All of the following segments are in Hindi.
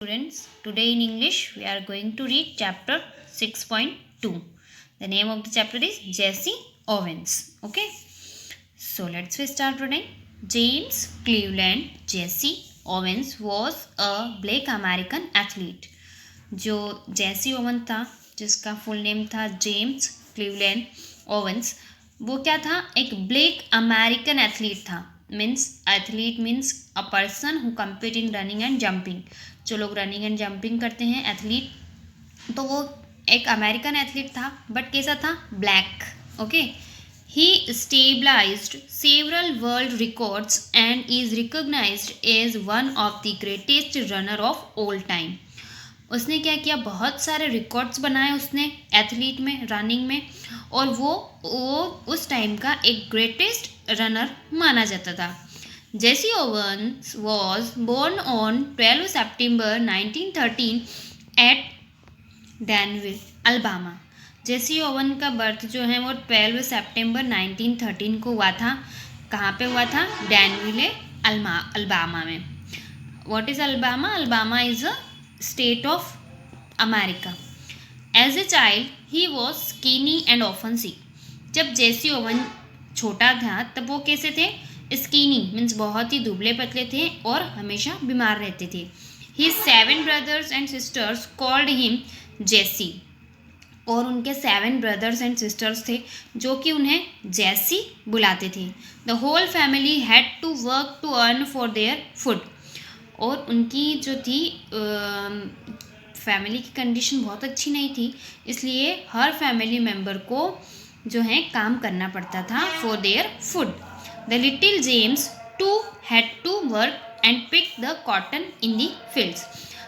Students, today in English we are going to read chapter 6.2. The name of the chapter is Jesse Owens. Okay, so let's start today. James Cleveland Jesse Owens was a black American athlete. जो जेसी ओवन था, जिसका फुल नेम था जेम्स क्लीवलैंड ओवेंस, वो क्या था? एक ब्लैक अमेरिकन एथलीट था. Athlete means a person who compete in running and jumping. जो लोग रनिंग एंड जंपिंग करते हैं, एथलीट, तो वो एक अमेरिकन एथलीट था. बट कैसा था? Black. Okay. He stabilized several world records and is recognized as one of the greatest runner of all time. उसने क्या किया? बहुत सारे रिकॉर्ड्स बनाए उसने एथलीट में, रनिंग में, और वो उस टाइम का एक ग्रेटेस्ट रनर माना जाता था. Jesse Owens was born on 12 सितंबर 1913 at Danville, Alabama. Jesse Owen का बर्थ जो है वो 12 सितंबर 1913 को हुआ था. कहाँ पे हुआ था? डैनविल, अल्बामा में. What is Alabama? Alabama is a state of America. As a child, he was skinny and often sick. जब जेसी ओवन छोटा था तब वो कैसे थे? स्कीनी मीन्स बहुत ही दुबले पतले थे और हमेशा बीमार रहते थे. His 7 brothers and sisters called him जेसी. और उनके 7 brothers and sisters थे जो कि उन्हें जेसी बुलाते थे. The whole family had to work to earn for their food. और उनकी जो थी फैमिली की कंडीशन बहुत अच्छी नहीं थी, इसलिए हर फैमिली मेम्बर को जो है काम करना पड़ता था for their food. The little James too had to work and pick the cotton in the fields.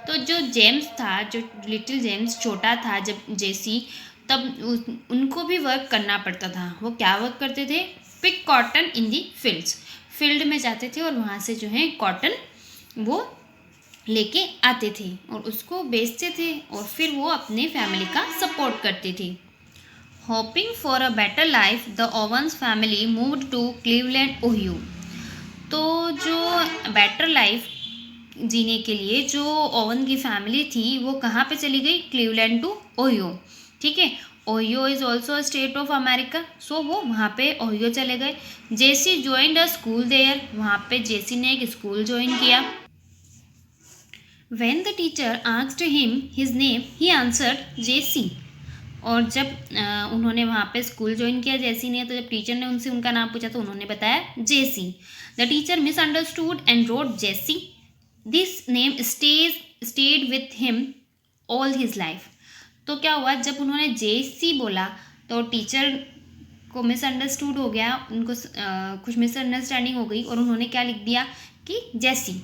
तो जो जेम्स था, जो लिटिल जेम्स छोटा था जब जेसी, तब उनको भी वर्क करना पड़ता था. वो क्या वर्क करते थे? Pick cotton in the fields. Field में जाते थे और वहाँ से जो है कॉटन वो लेके आते थे और उसको बेचते थे और फिर वो अपने फैमिली का सपोर्ट करते थे. Hoping for a better life the Owens family moved to Cleveland, Ohio. तो जो बेटर लाइफ जीने के लिए जो ओवन की फैमिली थी वो कहाँ पे चली गई? Cleveland to Ohio. ठीक है. Ohio is also a state of America. So वो वहाँ पे ओहियो चले गए. Jesse joined a school there. वहाँ पे जेसी ने एक स्कूल ज्वाइन किया. When the teacher asked him his name, he answered JC. और जब उन्होंने वहाँ पे स्कूल ज्वाइन किया जेसी ने, तो जब टीचर ने उनसे उनका नाम पूछा तो उन्होंने बताया Jesse. The teacher misunderstood and wrote Jesse. This name stayed with him all his life. तो क्या हुआ? जब उन्होंने जेसी बोला तो टीचर को मिसअंडरस्टूड हो गया, उनको कुछ मिसअंडरस्टैंडिंग हो गई और उन्होंने क्या लिख दिया कि जेसी.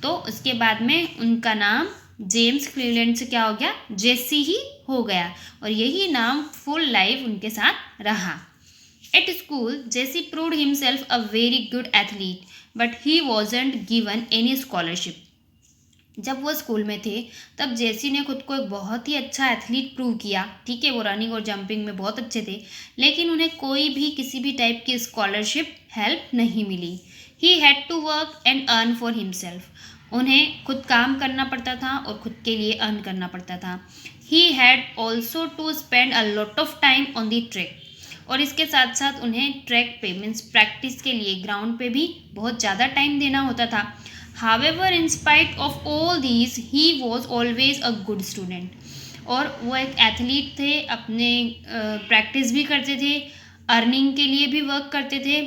तो उसके बाद में उनका नाम जेम्स क्लीवलैंड से क्या हो गया? जेसी ही हो गया और यही नाम फुल लाइफ उनके साथ रहा. At school Jesse proved himself a very good athlete but he wasn't given any scholarship. जब वो स्कूल में थे तब जेसी ने खुद को एक बहुत ही अच्छा एथलीट प्रूव किया. ठीक है, वो रनिंग और जंपिंग में बहुत अच्छे थे, लेकिन उन्हें कोई भी किसी भी टाइप की स्कॉलरशिप हेल्प नहीं मिली. He had to work and earn for himself. उन्हें खुद काम करना पड़ता था और खुद के लिए अर्न करना पड़ता था. He had also to spend a lot of time on the track. और इसके साथ साथ उन्हें ट्रैक पे मीन्स प्रैक्टिस के लिए ग्राउंड पे भी बहुत ज़्यादा टाइम देना होता था. However in spite of all these he was always a good student. और वो एक एथलीट थे, अपने प्रैक्टिस भी करते थे, अर्निंग के लिए भी वर्क करते थे.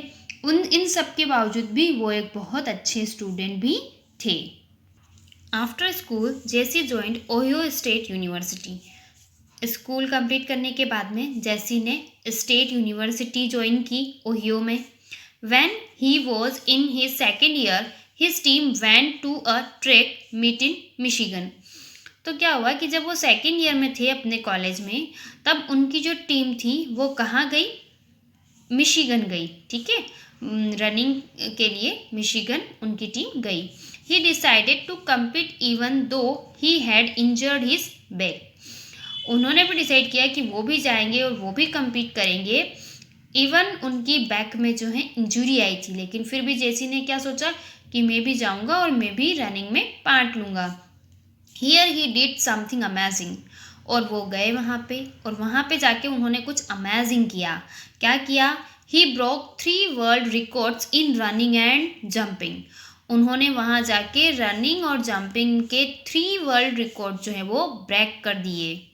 इन सब के बावजूद भी वो एक बहुत अच्छे स्टूडेंट भी थे. After school Jesse joined Ohio State University. School complete करने के बाद में जेसी ने स्टेट यूनिवर्सिटी ज्वाइन की ओहियो में. When he was in his second year his team went to a track meet in Michigan. तो क्या हुआ कि जब वो सेकेंड ईयर में थे अपने कॉलेज में, तब उनकी जो टीम थी वो कहाँ गई? मिशिगन गई. ठीक है, रनिंग के लिए मिशिगन उनकी टीम गई. He decided to compete even though he had injured his back. उन्होंने भी डिसाइड किया कि वो भी जाएंगे और वो भी compete करेंगे. इवन उनकी बैक में जो है इंजुरी आई थी, लेकिन फिर भी जेसी ने क्या सोचा कि मैं भी जाऊंगा और मैं भी रनिंग में पार्ट लूँगा. Here he did something amazing. और वो गए वहाँ पे, और वहाँ पे जाके उन्होंने कुछ अमेजिंग किया। क्या किया? He broke 3 world records in running and jumping. उन्होंने वहाँ जाके रनिंग और जंपिंग के 3 वर्ल्ड रिकॉर्ड जो है वो ब्रेक कर दिए।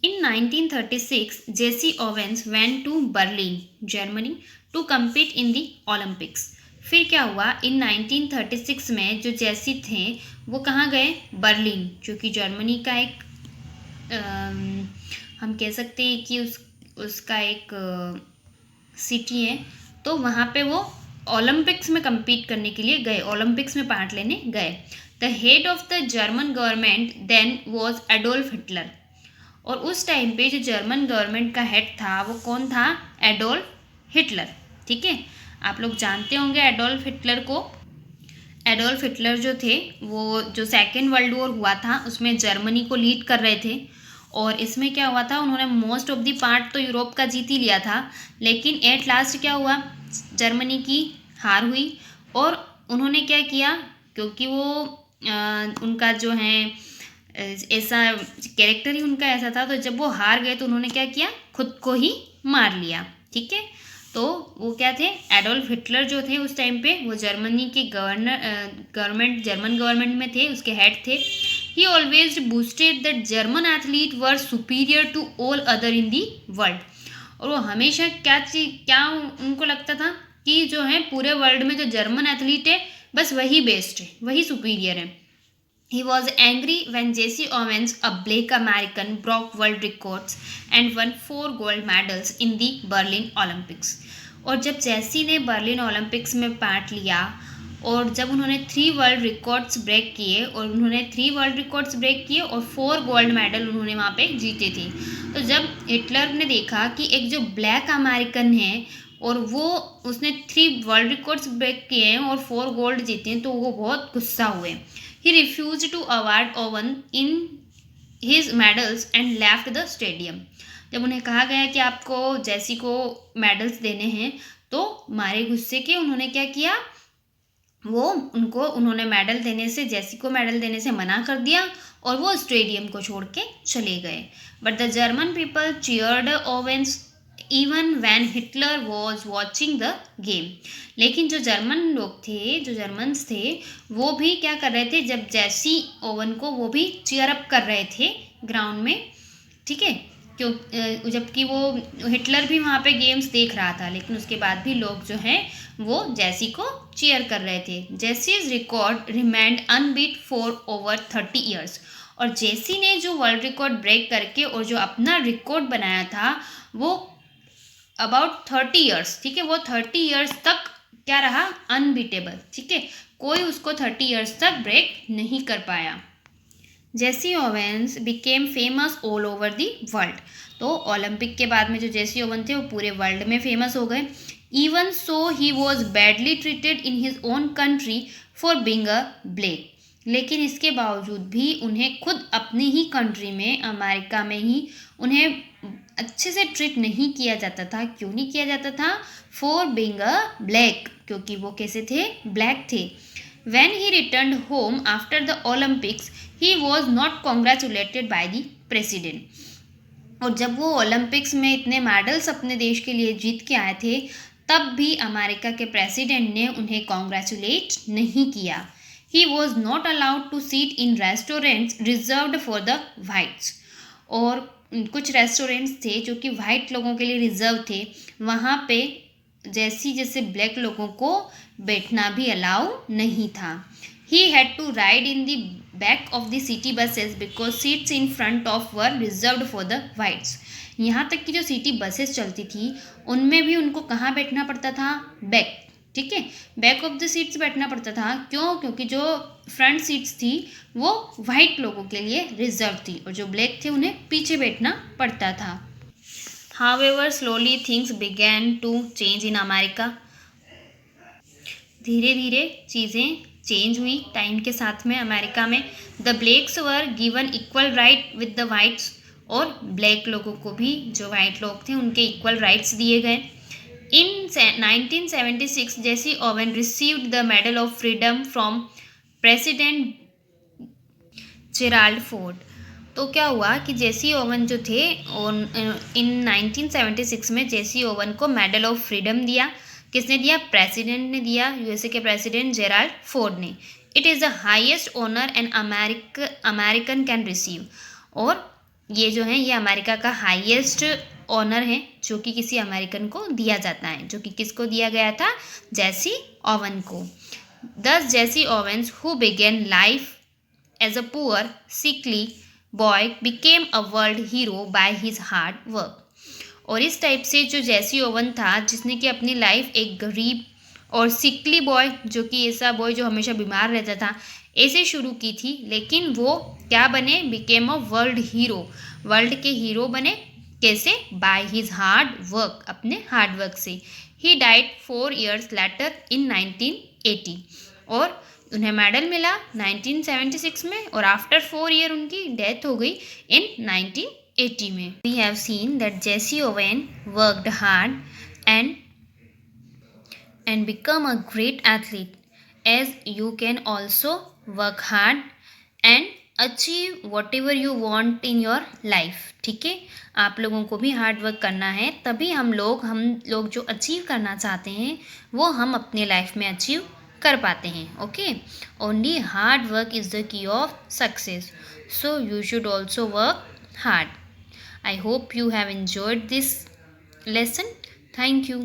In 1936, Jesse Owens went to Berlin, Germany to compete in the Olympics. फिर क्या हुआ? इन 1936 में जो जेसी थे वो कहाँ गए? बर्लिन, जो कि जर्मनी का एक हम कह सकते हैं कि उसका एक सिटी है। तो वहाँ पे वो ओलंपिक्स में compete करने के लिए गए, ओलंपिक्स में पार्ट लेने गए। The head of the German government then was Adolf Hitler. और उस टाइम पे जो जर्मन गवर्नमेंट का हेड था वो कौन था? Adolf Hitler. ठीक है, आप लोग जानते होंगे एडोल्फ हिटलर को। एडोल्फ हिटलर जो थे वो जो सेकेंड वर्ल्ड वॉर हुआ था उसमें जर्मनी को लीड कर रहे थे। और इसमें क्या हुआ था? उन्होंने मोस्ट ऑफ दी पार्ट तो यूरोप का जीत ही लिया था, लेकिन एट लास्ट क्या हुआ? जर्मनी की हार हुई। और उन्होंने क्या किया? क्योंकि वो उनका जो है ऐसा कैरेक्टर ही उनका ऐसा था, तो जब वो हार गए तो उन्होंने क्या किया? खुद को ही मार लिया। ठीक है, तो वो क्या थे? एडोल्फ हिटलर जो थे उस टाइम पे वो जर्मनी के जर्मन गवर्नमेंट में थे, उसके हेड थे। He always boosted that German athlete were superior to all other in the world. और वो हमेशा क्या उनको लगता था कि जो है पूरे वर्ल्ड में जो जर्मन एथलीट है बस वही बेस्ट है, वही सुपीरियर है। He was angry when Jesse Owens, a black American, broke world records and won 4 gold medals in the Berlin Olympics. और जब जेसी ने बर्लिन ओलंपिक्स में पार्ट लिया और जब उन्होंने 3 वर्ल्ड रिकॉर्ड्स ब्रेक किए और 4 गोल्ड मेडल उन्होंने वहाँ पे जीते थे, तो जब हिटलर ने देखा कि एक जो ब्लैक अमेरिकन है और वो उसने 3 वर्ल्ड रिकॉर्ड्स ब्रेक किए हैं और 4 गोल्ड जीते हैं, तो वो बहुत गुस्सा हुए। He refused to award Owen in his medals and left the stadium. जब उन्हें कहा गया कि आपको जेसी को मेडल्स देने हैं, तो मारे गुस्से के उन्होंने क्या किया? उन्होंने मेडल देने से, जेसी को मेडल देने से मना कर दिया और वो स्टेडियम को छोड़ के चले गए। But the German people cheered Owens even when Hitler was watching the game. लेकिन जो जर्मन्स थे वो भी क्या कर रहे थे? जब जेसी ओवन को वो भी चीयर अप कर रहे थे ग्राउंड में। ठीक है, जबकि वो हिटलर भी वहाँ पे गेम्स देख रहा था, लेकिन उसके बाद भी लोग जो हैं वो जेसी को चीयर कर रहे थे। Jesse's record remained unbeaten for over 30 years. और जेसी ने जो वर्ल्ड रिकॉर्ड ब्रेक करके और जो अपना रिकॉर्ड बनाया था वो अबाउट 30 ईयर्स, ठीक है, वो 30 ईयर्स तक क्या रहा? अनबीटेबल। ठीक है, कोई उसको 30 ईयर्स तक ब्रेक नहीं कर पाया। Jesse Owens became famous all over the world. तो ओलंपिक के बाद में जो जेसी ओवन थे वो पूरे वर्ल्ड में फेमस हो गए। Even so he was badly treated in his own country for being a black. लेकिन इसके बावजूद भी उन्हें खुद अपनी ही कंट्री में, अमेरिका में ही, उन्हें अच्छे से ट्रीट नहीं किया जाता था। क्यों नहीं किया जाता था? फॉर बीइंग अ ब्लैक, क्योंकि वो कैसे थे? ब्लैक थे। When he returned home after the Olympics, he was not congratulated by the president. और जब वो ओलंपिक्स में इतने मेडल्स अपने देश के लिए जीत के आए थे, तब भी अमेरिका के प्रेसिडेंट ने उन्हें कॉन्ग्रेचुलेट नहीं किया। He was not allowed to sit in restaurants reserved for the whites. और कुछ रेस्टोरेंट्स थे जो कि वाइट लोगों के लिए रिजर्व थे, वहाँ पे जैसे ब्लैक लोगों को बैठना भी अलाउ नहीं था। He had to ride in the back of the city buses because seats in front of were reserved for the whites. यहाँ तक कि जो सिटी बसेस चलती थी उनमें भी उनको कहाँ बैठना पड़ता था? बैक। ठीक है, बैक ऑफ द सीट्स बैठना पड़ता था। क्यों? क्योंकि जो फ्रंट सीट्स थी वो वाइट लोगों के लिए रिजर्व थी और जो ब्लैक थे उन्हें पीछे बैठना पड़ता था। However, slowly things began to change in America. धीरे धीरे चीज़ें चेंज हुई टाइम के साथ में अमेरिका में। The blacks were given equal right with the whites. और ब्लैक लोगों को भी, जो वाइट लोग थे, उनके इक्वल राइट्स दिए गए। In 1976, Jesse Owens received the Medal of Freedom from President Gerald Ford. तो क्या हुआ कि जेसी ओवन जो थे इन 1976 में जेसी ओवन को मेडल ऑफ फ्रीडम दिया। किसने दिया? प्रेसिडेंट ने दिया, यूएसए के प्रेसिडेंट जेराल्ड फोर्ड ने। It is the highest honour an American can receive. और ये जो है ये अमेरिका का हाईएस्ट ऑनर है जो कि किसी अमेरिकन को दिया जाता है, जो कि किसको दिया गया था? जेसी ओवन को। Thus Jesse Owens, who began life as a poor, sickly boy, became a world hero by his hard work. और इस टाइप से जो जेसी ओवन था, जिसने कि अपनी लाइफ एक गरीब और सिकली बॉय, जो कि ऐसा बॉय जो हमेशा बीमार रहता था, ऐसे शुरू की थी, लेकिन वो क्या बने? Became a world hero, world के हीरो बने। कैसे? बाय हिज हार्ड वर्क, अपने हार्ड वर्क से। ही डाइड 4 years लेटर इन 1980। और उन्हें मेडल मिला 1976 में, और आफ्टर 4 year उनकी डेथ हो गई इन 1980 में। We have seen that Jesse Owen worked hard and become a great athlete, as you can also work hard and achieve whatever you want in your life। ठीक है, आप लोगों को भी हार्ड वर्क करना है, तभी हम लोग जो अचीव करना चाहते हैं वो हम अपने लाइफ में अचीव कर पाते हैं। Okay, only hard work is the key of success, so you should also work hard. I hope you have enjoyed this lesson. Thank you.